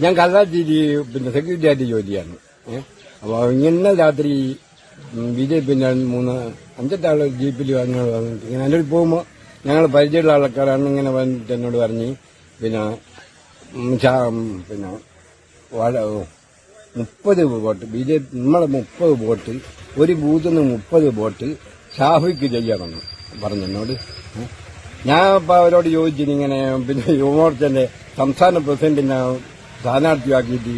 ഞാൻ കല്ലാച്ചിരി സെക്യൂരിറ്റി ആയിട്ട് ജോലിയാണ്. അപ്പോൾ ഇങ്ങനെ രാത്രി BJP അഞ്ചെട്ടാള് ജീപ്പിൽ വന്നോട് വന്നിട്ട് ഇങ്ങനെ എൻ്റെ അടുത്ത് പോകുമ്പോൾ ഞങ്ങൾ പരിചയമുള്ള ആൾക്കാരാണ്. ഇങ്ങനെ വന്നിട്ട് എന്നോട് പറഞ്ഞ് പിന്നെ 30 വോട്ട് BJP നമ്മളെ 30 വോട്ട് ഒരു ബൂത്തിൽ നിന്ന് 30 വോട്ട് ഷാഫിക്ക് ചെയ്യണമെന്ന് പറഞ്ഞെന്നോട്. ഞാൻ ഇപ്പോൾ അവരോട് ചോദിച്ചിട്ട് ഇങ്ങനെ യുവമോർച്ചന്റെ സംസ്ഥാന പ്രസിഡന്റിനെ സ്ഥാനാർത്ഥിയാക്കിയിട്ട്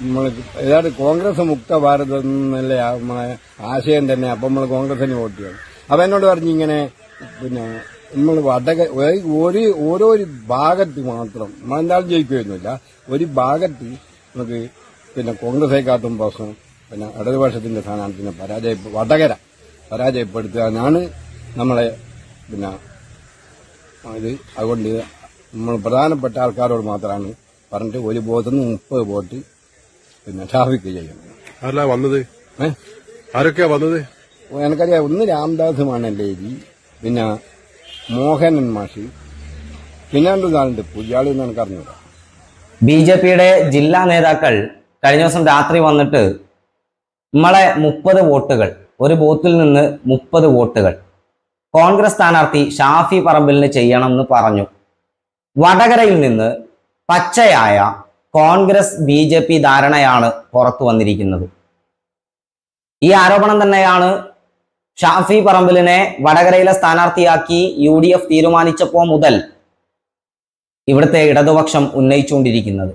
നമ്മൾ ഏതാണ്ട് കോൺഗ്രസ് മുക്ത ഭാരതം എന്നല്ലേ നമ്മളെ ആശയം തന്നെ. അപ്പം നമ്മൾ കോൺഗ്രസിന് വോട്ട് ചെയ്യണം. അപ്പം എന്നോട് പറഞ്ഞു ഇങ്ങനെ നമ്മൾ ഓരോ ഭാഗത്ത് മാത്രം നമ്മളെന്തായാലും ജയിക്കുകയൊന്നുമില്ല. ഒരു ഭാഗത്ത് നമുക്ക് കോൺഗ്രസേക്കാട്ടും പ്രശ്നം ഇടതുപക്ഷത്തിന്റെ സ്ഥാനാർത്ഥിനെ വടകര പരാജയപ്പെടുത്തുക എന്നാണ് നമ്മളെ ഇത്. അതുകൊണ്ട് നമ്മൾ പ്രധാനപ്പെട്ട ആൾക്കാരോട് മാത്രമാണ് പറഞ്ഞിട്ട് ഒരു ബോധത്തിൽ നിന്ന് 30 വോട്ട് ഷാഫിക്ക് ചെയ്യണം. ആരാ വന്നത്? ആരൊക്കെയാ വന്നത്? എനിക്കറിയാം. ഒന്ന് രാംദാസ് മാണല്ലേരി, പിന്നെ മോഹനൻ മാഷി, പിന്നെ നാളുണ്ട് ഇയാളെന്ന് എനിക്ക് അറിഞ്ഞൂടാ. BJPയുടെ ജില്ലാ നേതാക്കൾ കഴിഞ്ഞ ദിവസം രാത്രി വന്നിട്ട് നമ്മളെ 30 വോട്ടുകൾ, ഒരു ബൂത്തിൽ നിന്ന് 30 വോട്ടുകൾ കോൺഗ്രസ് സ്ഥാനാർത്ഥി ഷാഫി പറമ്പിലിന് ചെയ്യണം എന്ന് പറഞ്ഞു. വടകരയിൽ നിന്ന് പച്ചയായ കോൺഗ്രസ് BJP ധാരണയാണ് പുറത്തു വന്നിരിക്കുന്നത്. ഈ ആരോപണം തന്നെയാണ് ഷാഫി പറമ്പിലിനെ വടകരയിലെ സ്ഥാനാർത്ഥിയാക്കി UDF തീരുമാനിച്ചപ്പോൾ മുതൽ ഇവിടുത്തെ ഇടതുപക്ഷം ഉന്നയിച്ചുകൊണ്ടിരിക്കുന്നത്.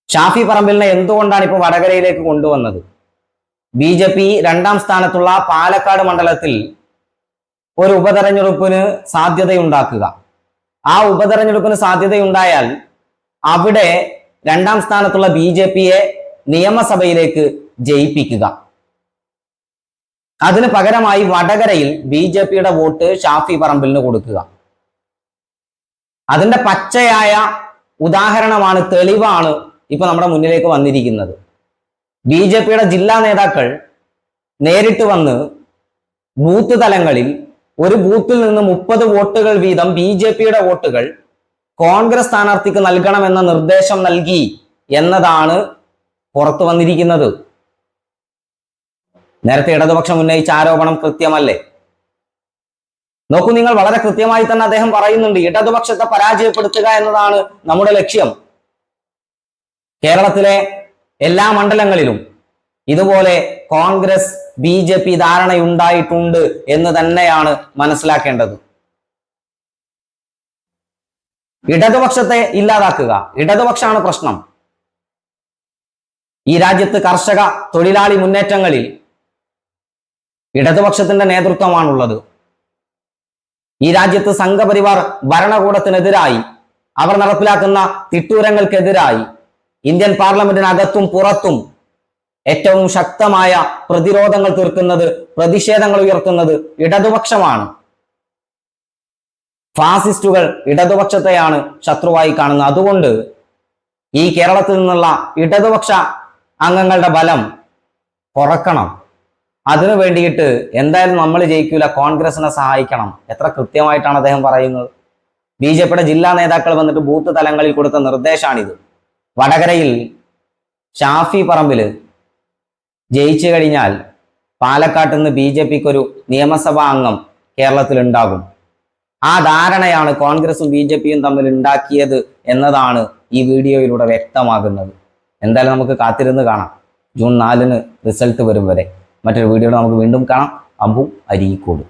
ഷാഫി പറമ്പിലിനെ എന്തുകൊണ്ടാണ് ഇപ്പോൾ വടകരയിലേക്ക് കൊണ്ടുവന്നത്? BJP 2ാം സ്ഥാനത്തുള്ള പാലക്കാട് മണ്ഡലത്തിൽ ഒരു ഉപതെരഞ്ഞെടുപ്പിന് സാധ്യതയുണ്ടാക്കുക. ആ ഉപതെരഞ്ഞെടുപ്പിന് സാധ്യതയുണ്ടായാൽ അവിടെ 2ാം സ്ഥാനത്തുള്ള BJPയെ നിയമസഭയിലേക്ക് ജയിപ്പിക്കുക. അതിന് പകരമായി വടകരയിൽ BJPയുടെ വോട്ട് ഷാഫി പറമ്പിലിന് കൊടുക്കുക. അതിന്റെ പച്ചയായ ഉദാഹരണമാണ്, തെളിവാണ് ഇപ്പൊ നമ്മുടെ മുന്നിലേക്ക് വന്നിരിക്കുന്നത്. BJPയുടെ ജില്ലാ നേതാക്കൾ നേരിട്ട് വന്ന് ബൂത്ത് തലങ്ങളിൽ ഒരു ബൂത്തിൽ നിന്ന് 30 വോട്ടുകൾ വീതം BJPയുടെ വോട്ടുകൾ കോൺഗ്രസ് സ്ഥാനാർത്ഥിക്ക് നൽകണമെന്ന നിർദ്ദേശം നൽകി എന്നതാണ് പുറത്തു വന്നിരിക്കുന്നത്. നേരത്തെ ഇടതുപക്ഷം ഉന്നയിച്ച ആരോപണം കൃത്യമല്ലേ? നോക്കൂ, നിങ്ങൾ വളരെ കൃത്യമായി തന്നെ അദ്ദേഹം പറയുന്നുണ്ട്, ഇടതുപക്ഷത്തെ പരാജയപ്പെടുത്തുക എന്നതാണ് നമ്മുടെ ലക്ഷ്യം. കേരളത്തിലെ എല്ലാ മണ്ഡലങ്ങളിലും ഇതുപോലെ കോൺഗ്രസ് BJP ധാരണയുണ്ടായിട്ടുണ്ട് എന്ന് തന്നെയാണ് മനസ്സിലാക്കേണ്ടത്. ഇടതുപക്ഷത്തെ ഇല്ലാതാക്കുക, ഇടതുപക്ഷമാണ് പ്രശ്നം. ഈ രാജ്യത്ത് കർഷക തൊഴിലാളി മുന്നേറ്റങ്ങളിൽ ഇടതുപക്ഷത്തിന്റെ നേതൃത്വമാണുള്ളത്. ഈ രാജ്യത്ത് സംഘപരിവാർ ഭരണകൂടത്തിനെതിരായി, അവർ നടപ്പിലാക്കുന്ന തിട്ടൂരങ്ങൾക്കെതിരായി ഇന്ത്യൻ പാർലമെന്റിനകത്തും പുറത്തും ഏറ്റവും ശക്തമായ പ്രതിരോധങ്ങൾ തീർക്കുന്നത്, പ്രതിഷേധങ്ങൾ ഉയർത്തുന്നത് ഇടതുപക്ഷമാണ്. ഫാസിസ്റ്റുകൾ ഇടതുപക്ഷത്തെയാണ് ശത്രുവായി കാണുന്നത്. അതുകൊണ്ട് ഈ കേരളത്തിൽ നിന്നുള്ള ഇടതുപക്ഷ അംഗങ്ങളുടെ ബലം കുറക്കണം. അതിനു വേണ്ടിയിട്ട് എന്തായാലും നമ്മൾ ജയിക്കൂല, കോൺഗ്രസിനെ സഹായിക്കണം. എത്ര കൃത്യമായിട്ടാണ് അദ്ദേഹം പറയുന്നത്. BJPയുടെ ജില്ലാ നേതാക്കൾ വന്നിട്ട് ബൂത്ത് തലങ്ങളിൽ കൊടുത്ത നിർദ്ദേശമാണിത്. വടകരയിൽ ഷാഫി പറമ്പില് ജയിച്ചു കഴിഞ്ഞാൽ പാലക്കാട്ട് നിന്ന് BJPക്ക് ഒരു നിയമസഭാ അംഗം കേരളത്തിൽ ഉണ്ടാകും. ആ ധാരണയാണ് കോൺഗ്രസും BJPയും തമ്മിൽ ഉണ്ടാക്കിയത് എന്നതാണ് ഈ വീഡിയോയിലൂടെ വ്യക്തമാകുന്നത്. എന്തായാലും നമുക്ക് കാത്തിരുന്ന് കാണാം. ജൂൺ 4 റിസൾട്ട് വരും വരെ. മറ്റൊരു വീഡിയോയിൽ നമുക്ക് വീണ്ടും കാണാം. അബു അരീക്കോട്.